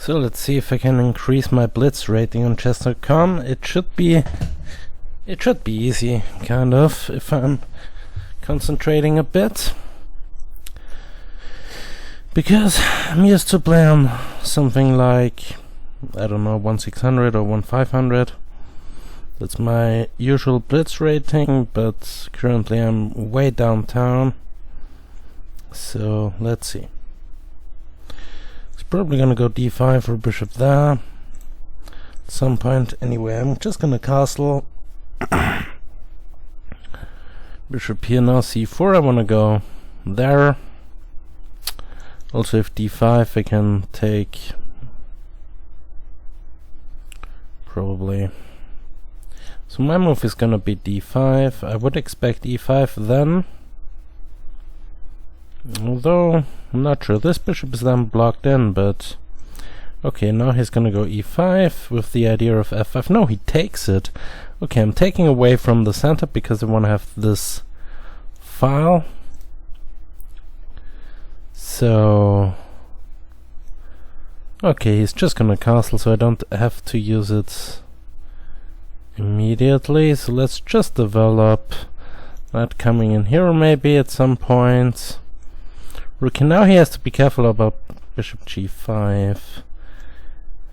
So let's see if I can increase my blitz rating on chess.com. It should be easy, kind of, if I'm concentrating a bit. Because I'm used to play on something like, I don't know, 1600 or 1500. That's my usual blitz rating, but currently I'm way downtown. So let's see. It's probably gonna go d5 for bishop there at some point. Anyway, I'm just gonna castle. Bishop here now, c4. I wanna go there. Also, if d5, I can take probably. So my move is gonna be d5. I would expect e5 then. Although, I'm not sure. This bishop is then blocked in, but... Okay, now he's gonna go e5 with the idea of f5. No, he takes it. Okay, I'm taking away from the center because I want to have this file. So... Okay, he's just gonna castle, so I don't have to use it immediately. So let's just develop that coming in here maybe at some point. Okay, now he has to be careful about bishop g5.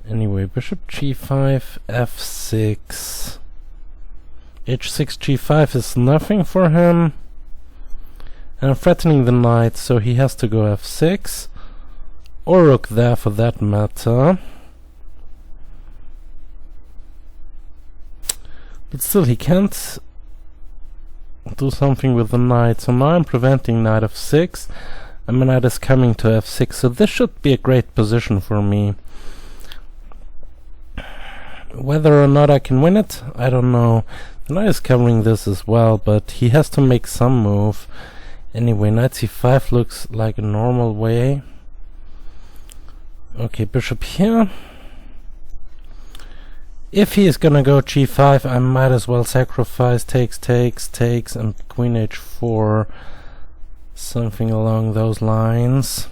Anyway, bishop g5, f6. h6, g5 is nothing for him. And I'm threatening the knight, so he has to go f6. Or rook there for that matter. But still, he can't do something with the knight. So now I'm preventing knight f6. And my knight is coming to f6, so this should be a great position for me. Whether or not I can win it, I don't know. The knight is covering this as well, but he has to make some move. Anyway, knight c5 looks like a normal way. Okay, bishop here. If he is gonna go g5, I might as well sacrifice takes, and queen h4. Something along those lines.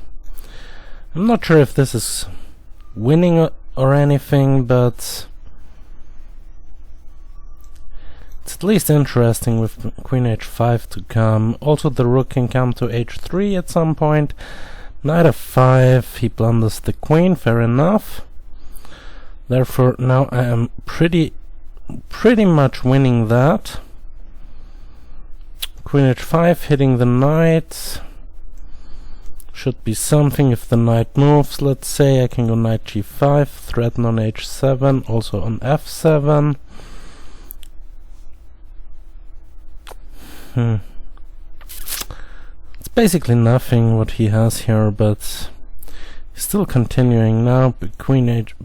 I'm not sure if this is winning or anything, but it's at least interesting with queen h5 to come. Also the rook can come to h3 at some point. Knight f5, he blunders the queen, fair enough. Therefore now I am pretty much winning that. Queen h5 hitting the knight. Should be something if the knight moves. Let's say I can go knight g5, threaten on h7, also on f7. It's basically nothing what he has here, but he's still continuing now.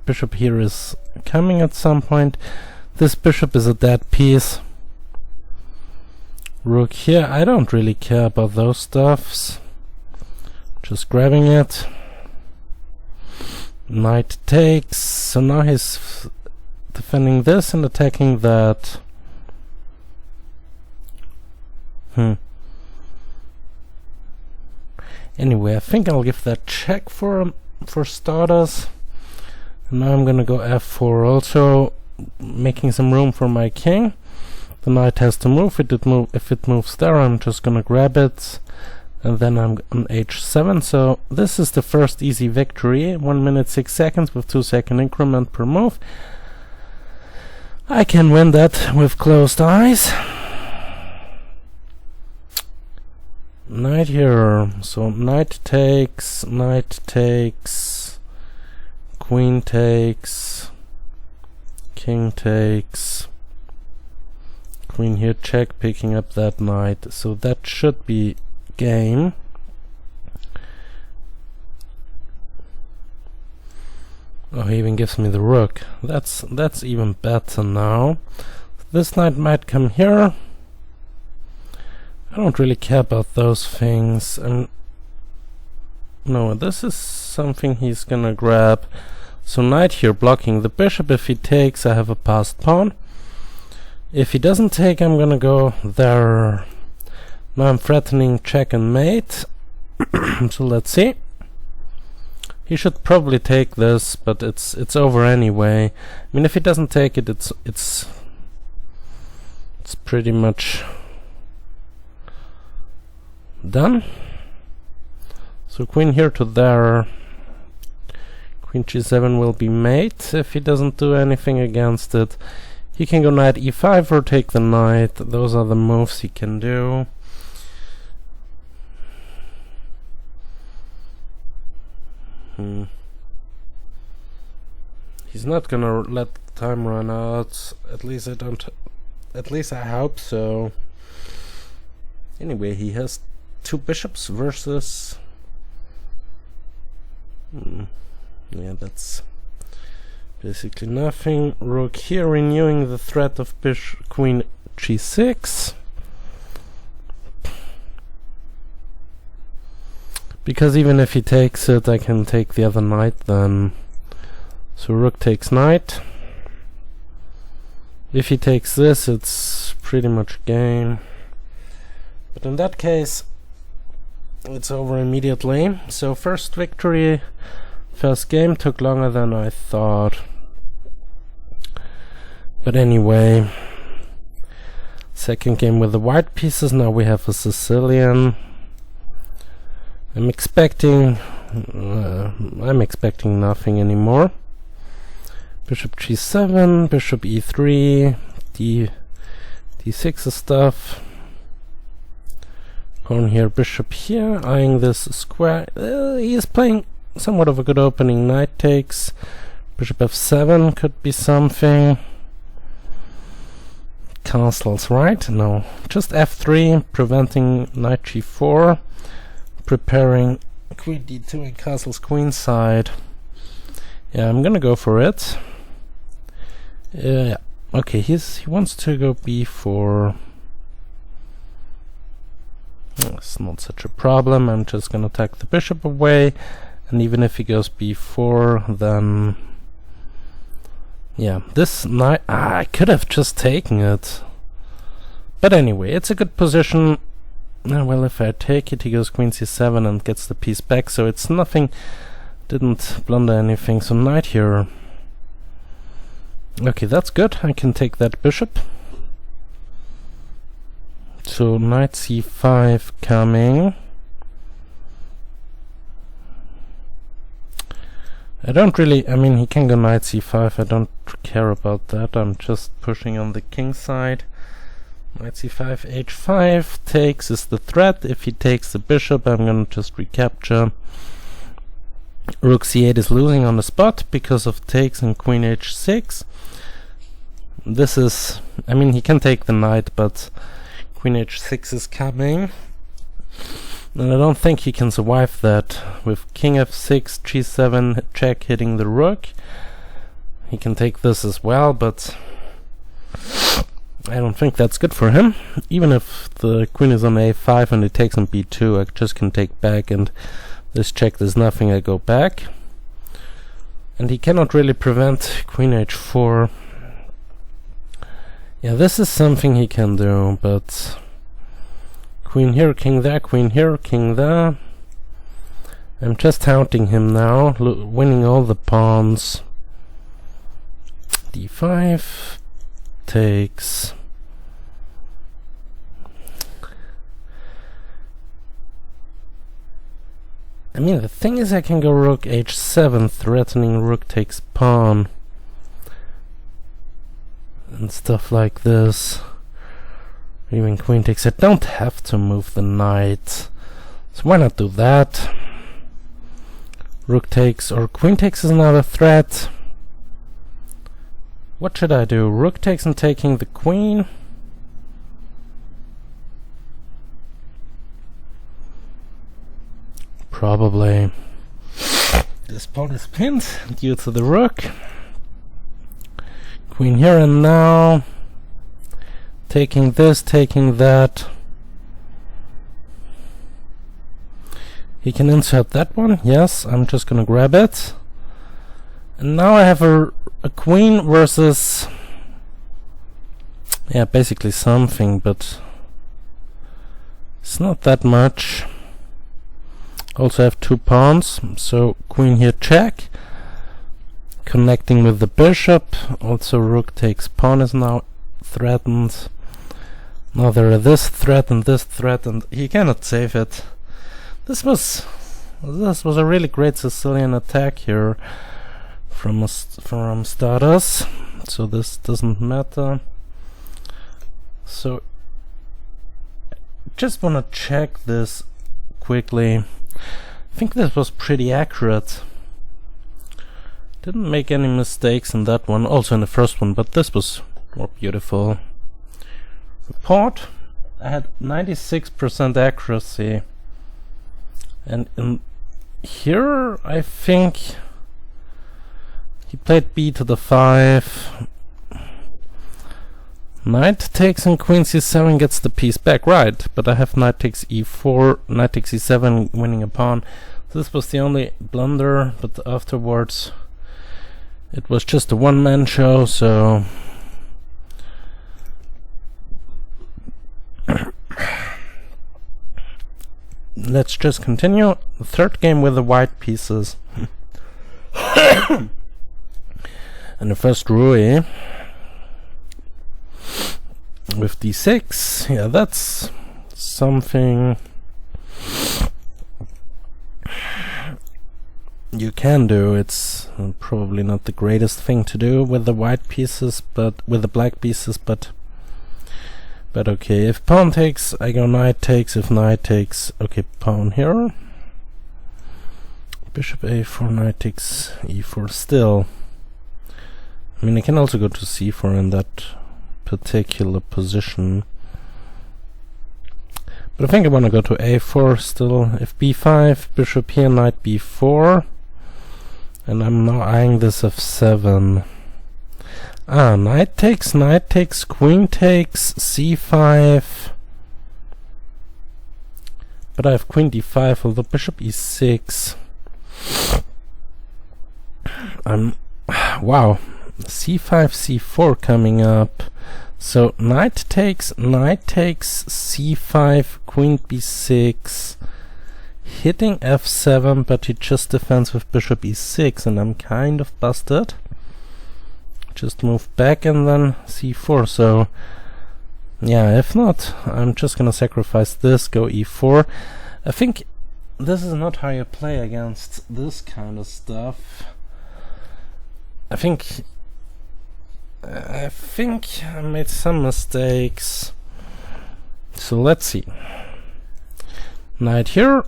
Bishop here is coming at some point. This bishop is a dead piece. Rook here, I don't really care about those stuffs. Just grabbing it. Knight takes, so now he's defending this and attacking that. Anyway, I think I'll give that check for starters. And now I'm gonna go f4, also making some room for my king. The knight has to move. If it moves there, I'm just gonna grab it, and then I'm on h7. So this is the first easy victory. 1 minute 6 seconds with 2-second increment per move. I can win that with closed eyes. Knight here. So knight takes, queen takes, king takes. Queen here, check, picking up that knight. So that should be game. Oh, he even gives me the rook. That's even better now. This knight might come here. I don't really care about those things. No, this is something he's gonna grab. So knight here blocking the bishop. If he takes, I have a passed pawn. If he doesn't take, I'm gonna go there. Now I'm threatening check and mate. So let's see. He should probably take this, but it's over anyway. I mean, if he doesn't take it, it's pretty much done. So queen here to there. Queen g7 will be mate if he doesn't do anything against it. He can go knight e5 or take the knight. Those are the moves he can do. He's not gonna let time run out. At least I don't. At least I hope so. Anyway, he has two bishops versus. Yeah, that's basically nothing. Rook here, renewing the threat of queen g6. Because even if he takes it, I can take the other knight then. So rook takes knight. If he takes this, it's pretty much game. But in that case, it's over immediately. So first victory, first game took longer than I thought. But anyway, second game with the white pieces. Now we have a Sicilian. I'm expecting nothing anymore. Bishop g7, bishop e3, d6 stuff. Pawn here, bishop here, eyeing this square. He is playing somewhat of a good opening. Knight takes, bishop f7 could be something. Castles, right? No, just f3, preventing knight g4. Preparing queen d2 and castles queenside. Yeah, I'm gonna go for it. Yeah, okay, he wants to go b4. It's not such a problem. I'm just gonna take the bishop away, and even if he goes b4, then yeah, this knight. I could have just taken it, but anyway, it's a good position. Well, if I take it, he goes queen c7 and gets the piece back, so it's nothing, didn't blunder anything. So knight here. Okay, that's good. I can take that bishop. So knight c5 coming. I don't really, I mean, he can go knight c5. I don't care about that. I'm just pushing on the king side. Knight c5, h5 takes is the threat. If he takes the bishop, I'm gonna just recapture. Rook c8 is losing on the spot because of takes and queen h6. This is, I mean, he can take the knight, but queen h6 is coming. And I don't think he can survive that. With king f6, g7, check hitting the rook. He can take this as well, but I don't think that's good for him. Even if the queen is on a5 and it takes on b2, I just can take back, and this check, there's nothing, I go back. And he cannot really prevent queen h4. Yeah, this is something he can do, but queen here, king there, queen here, king there. I'm just haunting him now, winning all the pawns. d5 takes. I mean, the thing is, I can go rook h7, threatening rook takes pawn and stuff like this. Even queen takes. I don't have to move the knight, so why not do that? Rook takes or queen takes is not a threat. What should I do? Rook takes and taking the queen. Probably. This pawn is pinned due to the rook. Queen here and now. Taking this, taking that. He can insert that one. Yes, I'm just gonna grab it. And now I have a queen versus, yeah, basically something, but it's not that much. Also have 2 pawns, so queen here check, connecting with the bishop. Also rook takes pawn is now threatened. Now there are this threat, and he cannot save it. This was a really great Sicilian attack here from Stardust, so this doesn't matter. So just wanna check this quickly. I think this was pretty accurate. Didn't make any mistakes in that one, also in the first one, but this was more beautiful. Report, I had 96% accuracy, and in here I think he played b to the 5. Knight takes and queen c7 gets the piece back, right, but I have knight takes e4, knight takes e7 winning a pawn. This was the only blunder, but afterwards it was just a one-man show, so let's just continue. The third game with the white pieces. And the first Rui with d6. Yeah, that's something you can do. It's probably not the greatest thing to do with the white pieces, but with the black pieces, but okay. If pawn takes, I go knight takes. If knight takes, okay, pawn here. Bishop a4, knight takes e4 still. I mean, I can also go to c4 in that particular position. But I think I want to go to a4 still. If b5, bishop here, knight b4. And I'm now eyeing this f7. Ah, knight takes, queen takes, c5. But I have queen d5, although bishop e6. Wow, c5, c4 coming up. So knight takes, c5, queen b6, hitting f7, but he just defends with bishop e6, and I'm kind of busted. Just move back and then c4, so yeah, if not, I'm just gonna sacrifice this, go e4. I think this is not how you play against this kind of stuff. I think I made some mistakes. So let's see. Knight here,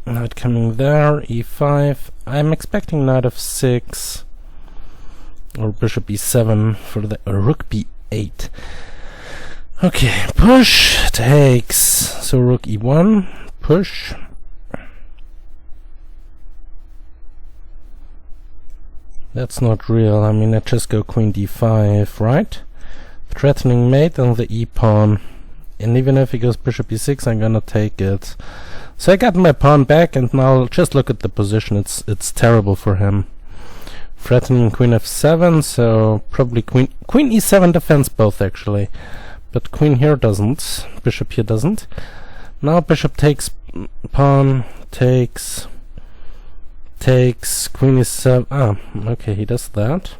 knight coming there, e5. I'm expecting knight f6 or bishop e7 for the rook b8. Okay, push takes. So rook e1, push. That's not real. I mean, I just go queen d5, right? Threatening mate on the e-pawn. And even if he goes bishop e6, I'm gonna take it. So I got my pawn back, and now just look at the position. It's terrible for him. Threatening queen f7, so probably queen e7 defends both, actually. But queen here doesn't. Bishop here doesn't. Now bishop takes, pawn takes, queen e7. Ah, okay, he does that.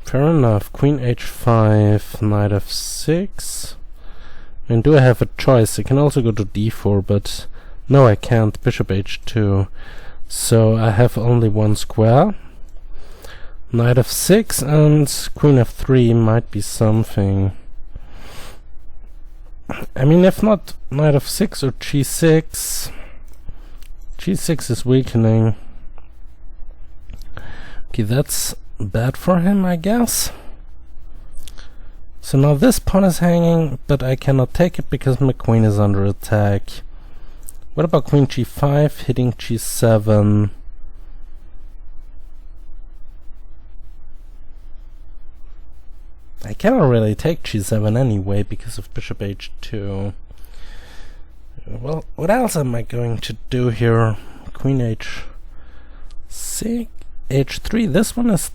Fair enough. Queen h5, knight f6. And do I have a choice? I can also go to d4, but no, I can't. Bishop h2. So I have only one square. Knight f6 and queen f3 might be something. I mean, if not knight f6 or g6. g6 is weakening. Okay, that's bad for him, I guess. So now this pawn is hanging, but I cannot take it because my queen is under attack. What about queen g5 hitting g7? I cannot really take g7 anyway because of bishop h2. Well, what else am I going to do here? Queen h6, h3. This one is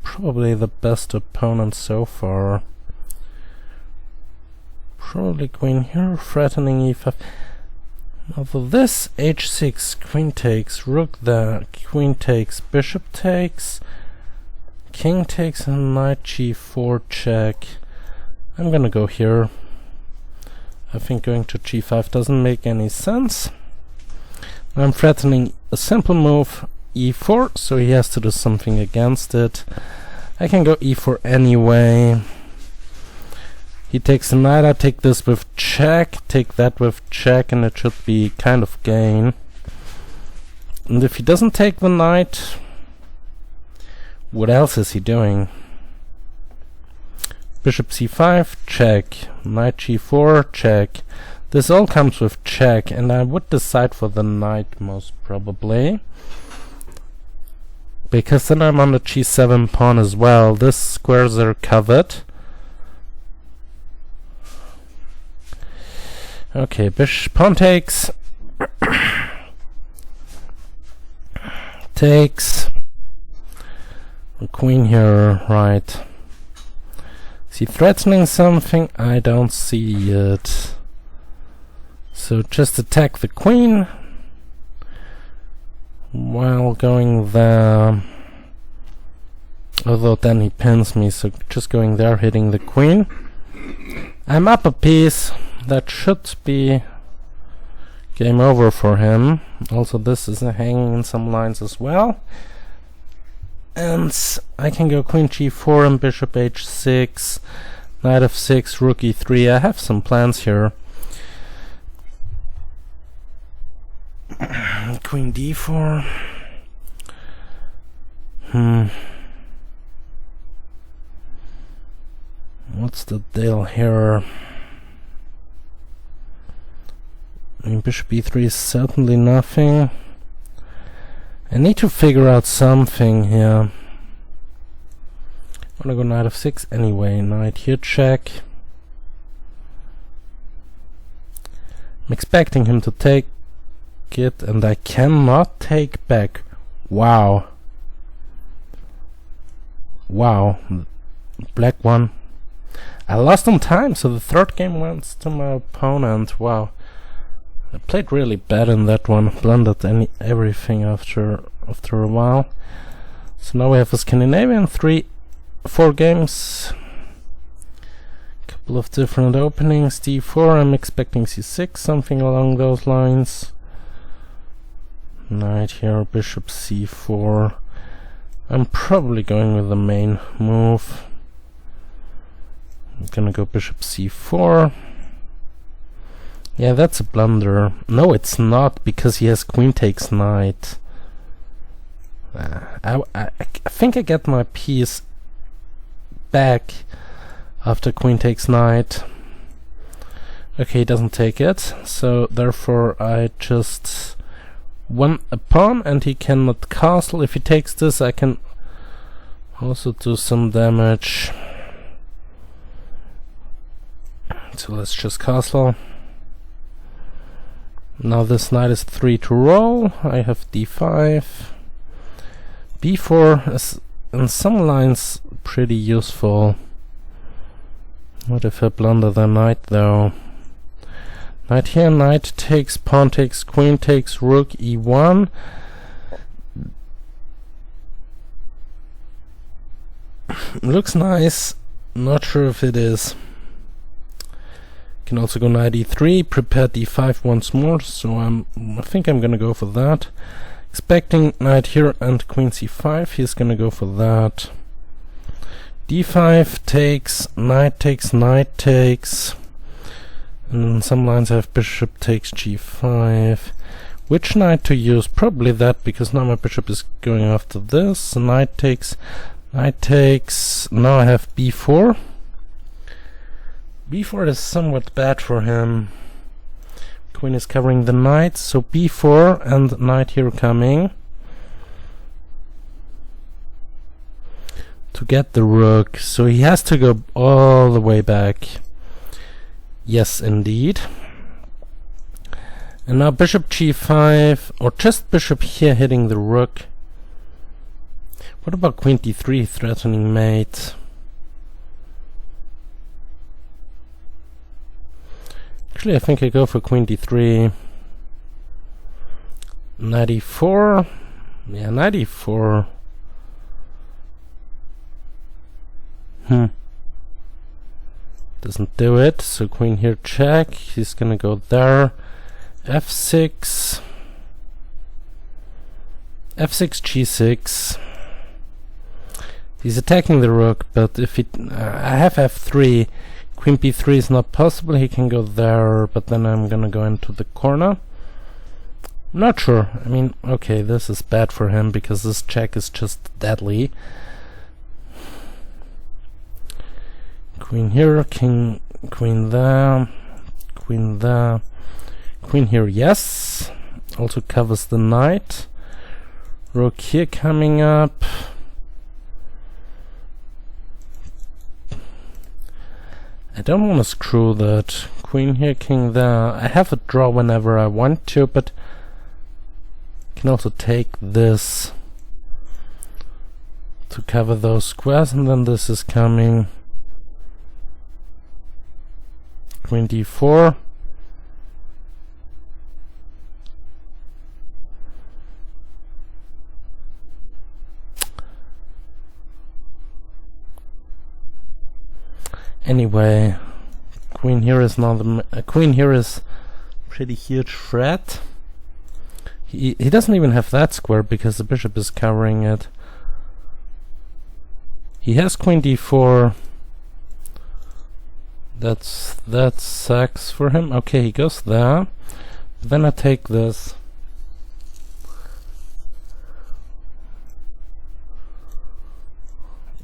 probably the best opponent so far. Probably queen here, threatening e5. Although this h6, queen takes, rook there, queen takes, bishop takes, king takes, and knight g4 check. I'm gonna go here. I think going to g5 doesn't make any sense. I'm threatening a simple move, e4, so he has to do something against it. I can go e4 anyway. He takes the knight, I take this with check, take that with check, and it should be kind of gain. And if he doesn't take the knight, what else is he doing? Bishop c5, check. Knight g4, check. This all comes with check, and I would decide for the knight most probably. Because then I'm on the g7 pawn as well. These squares are covered. Okay, pawn takes. Takes. The queen here, right. Is he threatening something? I don't see it. So just attack the queen while going there. Although then he pins me, so just going there, hitting the queen. I'm up a piece. That should be game over for him. Also, this is hanging in some lines as well. And I can go queen g4 and bishop h6, knight f6, rook e3. I have some plans here. Queen d4. What's the deal here? I mean, bishop e3 is certainly nothing. I need to figure out something here. I'm gonna go knight f6 anyway. Knight here, check. I'm expecting him to take it, and I cannot take back. Wow. Wow. Black one. I lost on time, so the third game went to my opponent. Wow. I played really bad in that one, blundered everything after a while. So now we have a Scandinavian 4 games. Couple of different openings. d4, I'm expecting c6, something along those lines. Knight here, bishop c4. I'm probably going with the main move. I'm gonna go bishop c4. Yeah, that's a blunder. No, it's not, because he has queen takes knight. I think I get my piece back after queen takes knight. Okay, he doesn't take it, so therefore I just won a pawn, and he cannot castle. If he takes this, I can also do some damage. So let's just castle. Now this knight is 3 to roll. I have d5. b4 is in some lines pretty useful. What if I blunder the knight though? Knight here, knight takes, pawn takes, queen takes, rook e1. Looks nice. Not sure if it is. Can also go knight e3, prepare d5 once more, so I think I'm gonna go for that. Expecting knight here and queen c5, he's gonna go for that. d5 takes, knight takes, knight takes, and in some lines I have bishop takes g5. Which knight to use? Probably that, because now my bishop is going after this. Knight takes, now I have b4. b4 is somewhat bad for him. Queen is covering the knight, so b4 and knight here coming to get the rook, so he has to go all the way back. Yes, indeed. And now bishop g5, or just bishop here hitting the rook. What about queen d3 threatening mate? Actually, I think I go for queen d3. Knight e4. Yeah, knight e4. Doesn't do it, so queen here check. He's gonna go there. f6. f6, g6. He's attacking the rook, but if he... I have f3. Queen b3 is not possible. He can go there, but then I'm gonna go into the corner. Not sure. I mean, okay, this is bad for him because this check is just deadly. Queen here, king, queen there, queen there, queen here, yes. Also covers the knight. Rook here coming up. I don't want to screw that. Queen here, king there. I have a draw whenever I want to, but I can also take this to cover those squares, and then this is coming. Queen d4. Anyway, queen here is not queen here is pretty huge threat. He doesn't even have that square because the bishop is covering it. He has queen d4. That sucks for him. Okay, he goes there. Then I take this.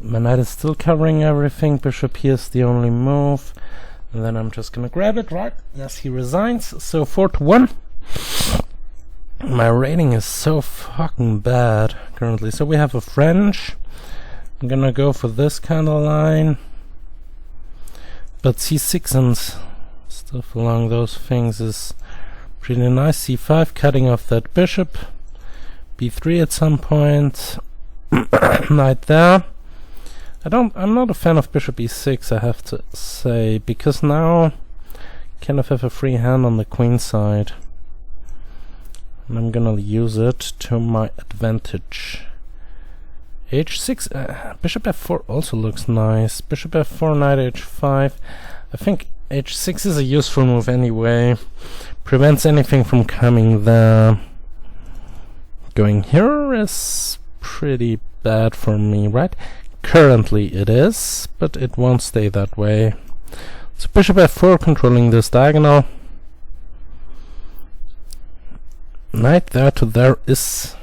My knight is still covering everything. Bishop here is the only move. And then I'm just gonna grab it, right? Yes, he resigns. So 4-1. My rating is so fucking bad currently. So we have a French. I'm gonna go for this kind of line. But c6 and stuff along those things is pretty nice. c5, cutting off that bishop. b3 at some point. Knight there. I'm not a fan of bishop e6, I have to say, because now I kind of have a free hand on the queen side. And I'm gonna use it to my advantage. h6, bishop f4 also looks nice. Bishop f4, knight h5. I think h6 is a useful move anyway. Prevents anything from coming there. Going here is pretty bad for me, right? Currently it is, but it won't stay that way. So bishop f4 controlling this diagonal. Knight there to there is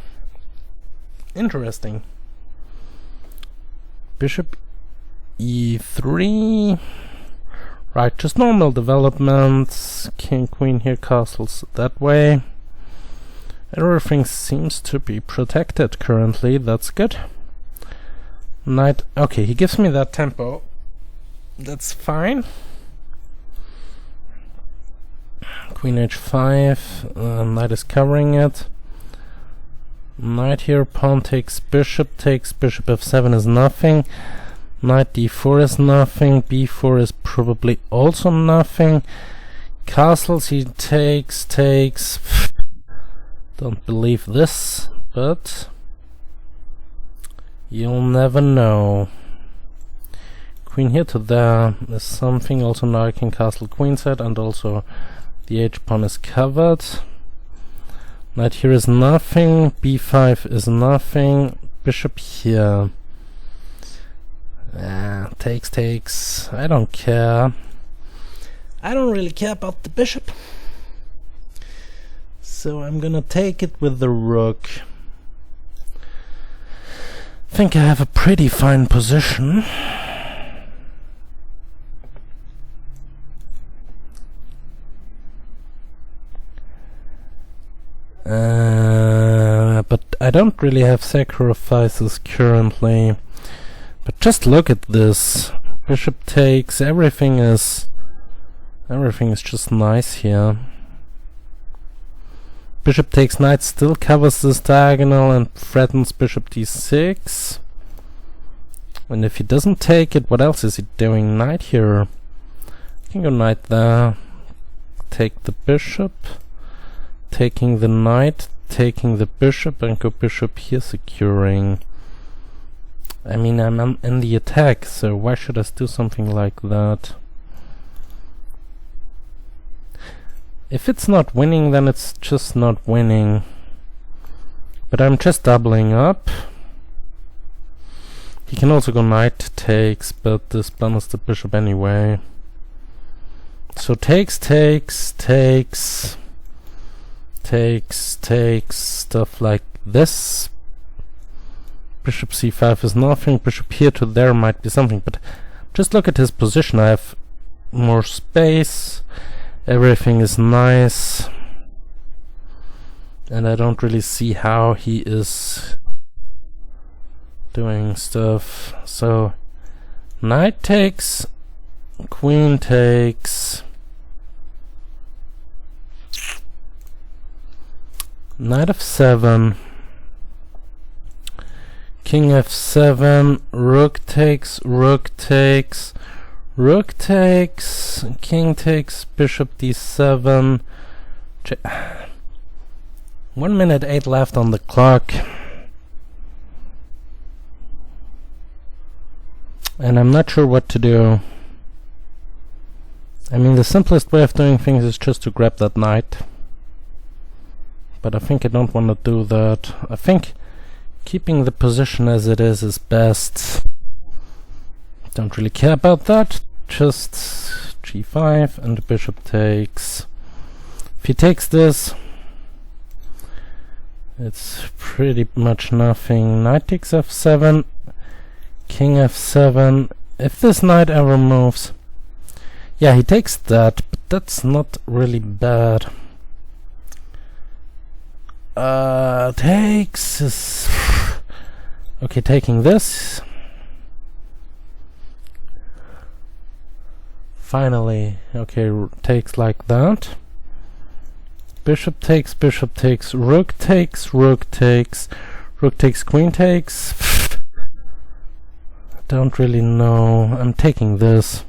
interesting. Bishop e3. Right, just normal developments. King, queen here, castles that way. Everything seems to be protected currently, that's good. Knight, okay, he gives me that tempo. That's fine. Queen h5, knight is covering it. Knight here, pawn takes, bishop f7 is nothing. Knight d4 is nothing, b4 is probably also nothing. Castles he takes. Don't believe this, but you'll never know. Queen here to there is something. Also now I can castle queenside, and also the h-pawn is covered. Knight here is nothing, b5 is nothing, bishop here. Takes. I don't care. I don't really care about the bishop. So I'm gonna take it with the rook. I think I have a pretty fine position. But I don't really have sacrifices currently. But just look at this. Bishop takes, everything is just nice here. Bishop takes, knight still covers this diagonal and threatens bishop d6. And if he doesn't take it, what else is he doing? Knight here. I can go knight there. Take the bishop. Taking the knight. taking the bishop and go bishop here securing. I mean, I'm in the attack, so why should I do something like that? If it's not winning, then it's just not winning. But I'm just doubling up. He can also go knight takes, but this blunders the bishop anyway. So takes, stuff like this. Bishop c5 is nothing, bishop here to there might be something, but just look at his position. I have more space, everything is nice, and I don't really see how he is doing stuff. So knight takes, queen takes, knight f7, king f7, rook takes, king takes, bishop d7. 1 minute 8 left on the clock. And I'm not sure what to do. I mean, the simplest way of doing things is just to grab that knight. But I think I don't want to do that. I think keeping the position as it is best. Don't really care about that. Just g5 and the bishop takes. If he takes this, it's pretty much nothing. Knight takes f7, king f7. If this knight ever moves, yeah, he takes that, but that's not really bad. Takes is okay. Taking this. Finally, okay, takes like that. Bishop takes, rook takes, queen takes. Don't really know. I'm taking this.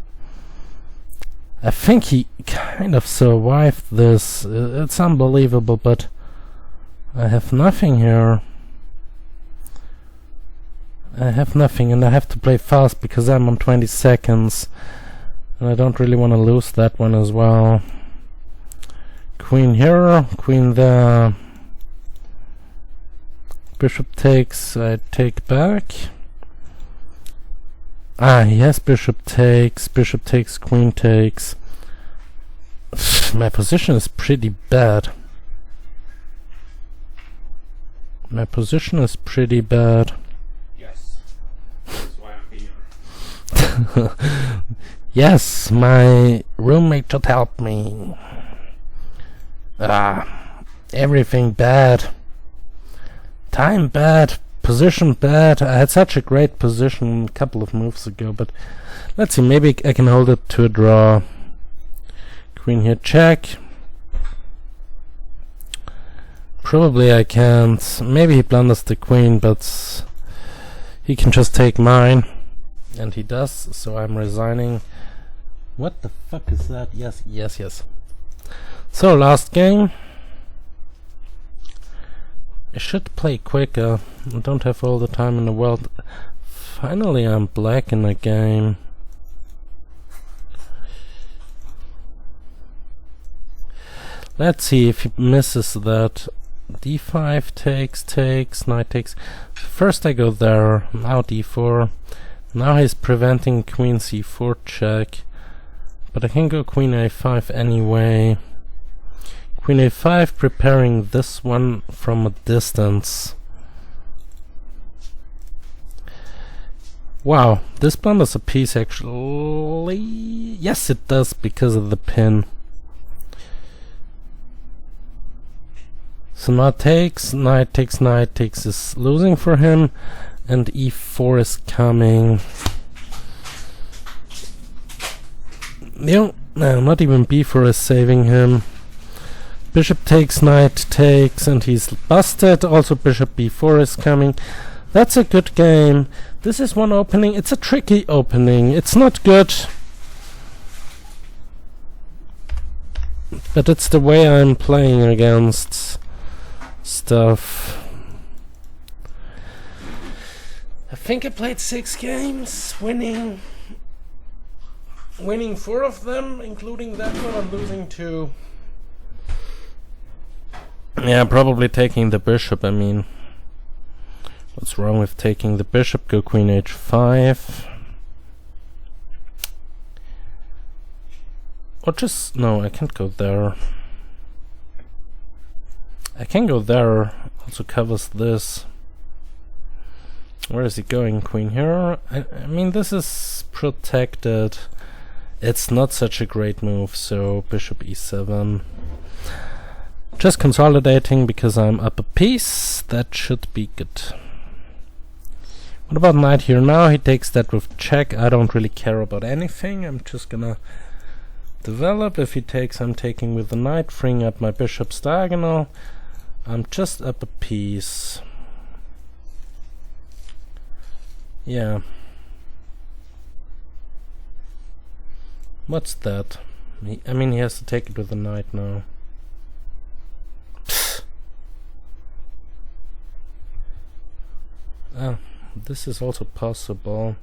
I think he kind of survived this. It's unbelievable, but I have nothing here. I have nothing, and I have to play fast because I'm on 20 seconds. And I don't really want to lose that one as well. Queen here, queen there. Bishop takes, I take back. Ah, yes, bishop takes, queen takes. My position is pretty bad. My position is pretty bad. Yes. That's why I'm here. Yes, my roommate should help me. Everything bad. Time bad. Position bad. I had such a great position a couple of moves ago, but let's see, maybe I can hold it to a draw. Queen here, check. Probably I can't. Maybe he blunders the queen, but he can just take mine. And he does, so I'm resigning. What the fuck is that? Yes. So, last game. I should play quicker. I don't have all the time in the world. Finally, I'm black in the game. Let's see if he misses that. d5 takes, knight takes. First I go there, now d4. Now he's preventing queen c4 check. But I can go queen a5 anyway. Queen a5, preparing this one from a distance. Wow, this blunders a piece actually. Yes, it does, because of the pin. So knight takes is losing for him, and e4 is coming. No, not even b4 is saving him. Bishop takes, knight takes, and he's busted. Also bishop b4 is coming. That's a good game. This is one opening. It's a tricky opening. It's not good, but it's the way I'm playing against. stuff. I think I played 6 games, winning 4 of them, including that one. I'm losing 2. Yeah, probably taking the bishop. I mean, what's wrong with taking the bishop? Go queen h5. Or just... no, I can't go there. I can go there. Also covers this. Where is he going? Queen here? I mean, this is protected. It's not such a great move, so bishop e7. Just consolidating because I'm up a piece. That should be good. What about knight here now? He takes that with check. I don't really care about anything. I'm just gonna develop. If he takes, I'm taking with the knight, freeing up my bishop's diagonal. I'm just up a piece. Yeah. What's that? I mean, he has to take it with the knight now. Ah, this is also possible.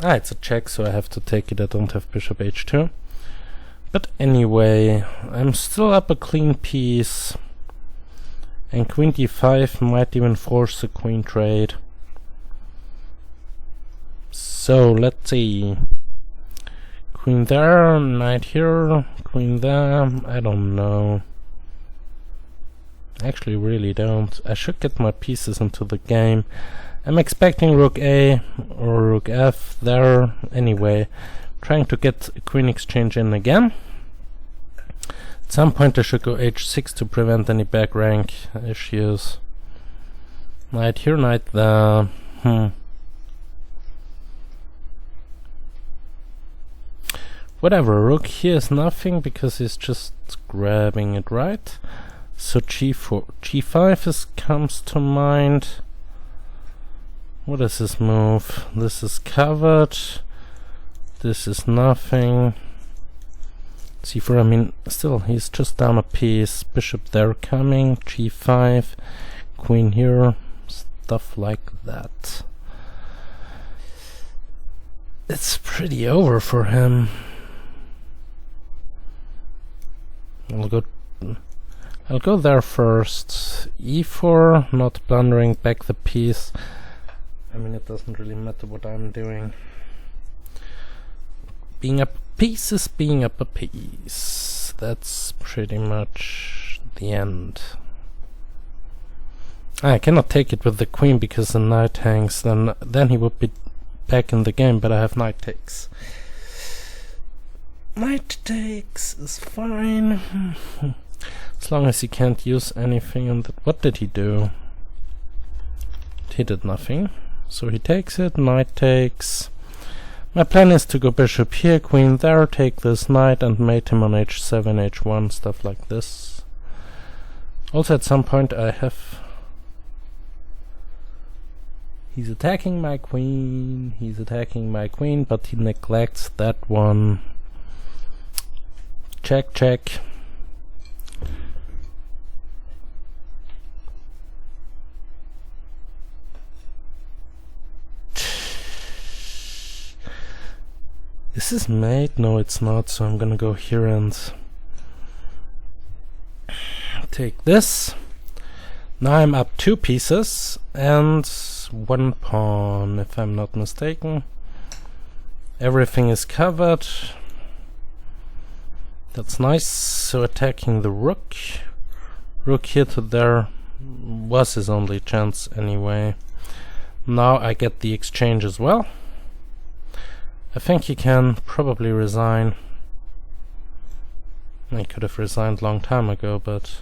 Ah, it's a check, so I have to take it. I don't have bishop h2. But anyway, I'm still up a clean piece. And queen d5 might even force a queen trade. So, let's see. Queen there, knight here, queen there, I don't know. Actually, really don't. I should get my pieces into the game. I'm expecting rook A or rook F there. Anyway, trying to get a queen exchange in again. At some point I should go h6 to prevent any back rank issues. Knight here, knight there. Whatever, rook here is nothing because he's just grabbing it, right? So g4, g5 comes to mind. What is this move? This is covered. This is nothing. c4, I mean, still, he's just down a piece. Bishop there coming, g5, queen here, stuff like that. It's pretty over for him. I'll go there first. e4, not blundering back the piece. I mean, it doesn't really matter what I'm doing. Being up a piece is being up a piece. That's pretty much the end. I cannot take it with the queen because the knight hangs. Then he would be back in the game, but I have knight takes. Knight takes is fine. As long as he can't use anything on that. What did he do? He did nothing. So he takes it, knight takes. My plan is to go bishop here, queen there, take this knight and mate him on h7, h1, stuff like this. Also at some point I have... He's attacking my queen, but he neglects that one. Check, check. Is this mate? No, it's not, so I'm gonna go here and take this. Now I'm up 2 pieces and 1 pawn, if I'm not mistaken. Everything is covered. That's nice. So attacking the rook. Rook here to there was his only chance anyway. Now I get the exchange as well. I think he can probably resign. He could have resigned a long time ago, but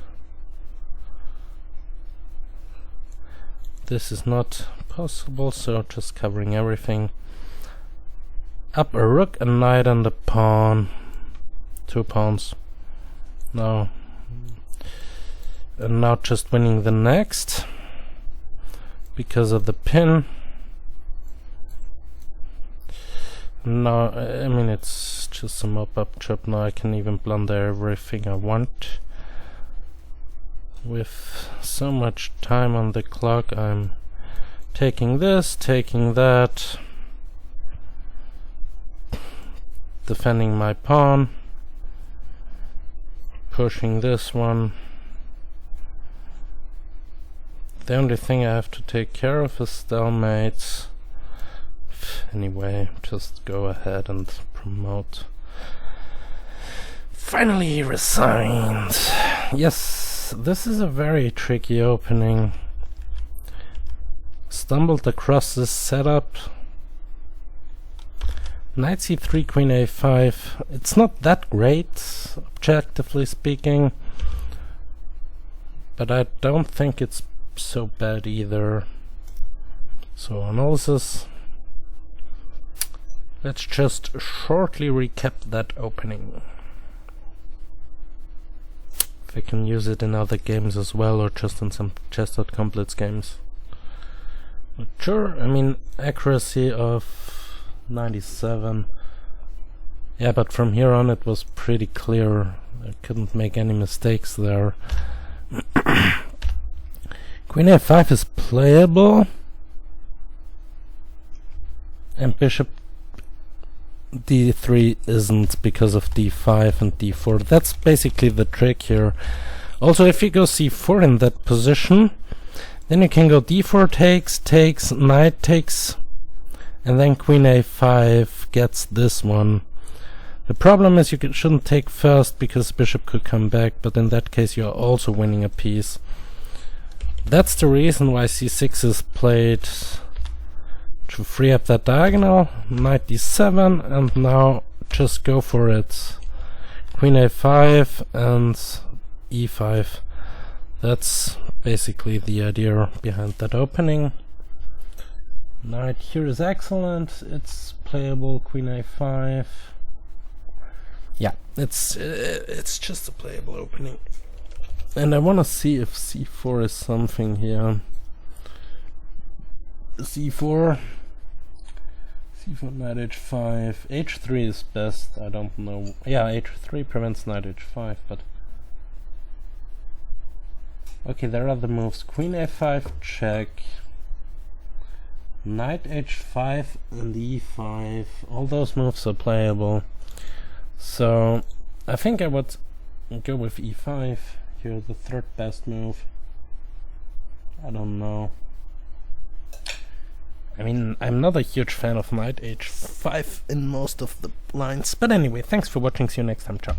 this is not possible, so just covering everything. Up a rook, a knight and a pawn. 2 pawns. No. And now just winning the next because of the pin. Now, I mean, it's just a mop-up job. Now I can even blunder everything I want. with so much time on the clock, I'm taking this, taking that, defending my pawn, pushing this one. The only thing I have to take care of is stalemates. Anyway, just go ahead and promote. Finally he resigned. Yes, this is a very tricky opening. Stumbled across this setup. Knight c3, queen a5. It's not that great, objectively speaking, but I don't think it's so bad either. So analysis. Let's just shortly recap that opening. If I can use it in other games as well, or just in some chess.com blitz games. But sure, I mean, accuracy of 97. Yeah, but from here on it was pretty clear. I couldn't make any mistakes there. Queen a5 is playable. And bishop d3 isn't, because of d5 and d4. That's basically the trick here. Also, if you go c4 in that position, then you can go d4 takes, knight takes, and then queen a5 gets this one. The problem is you shouldn't take first, because bishop could come back, but in that case you're also winning a piece. That's the reason why c6 is played, to free up that diagonal. Knight d7, and now just go for it. Queen a5 and e5. That's basically the idea behind that opening. Knight here is excellent, it's playable. Queen a5. Yeah, it's just a playable opening. And I wanna see if c4 is something here. c4, knight h5, h3 is best, I don't know. Yeah, h3 prevents knight h5, but okay, there are the moves. Queen a5 check, knight h5 and e5. All those moves are playable. So I think I would go with e5 here, the third best move. I don't know. I mean, I'm not a huge fan of knight h5 in most of the lines. But anyway, thanks for watching. See you next time. Ciao.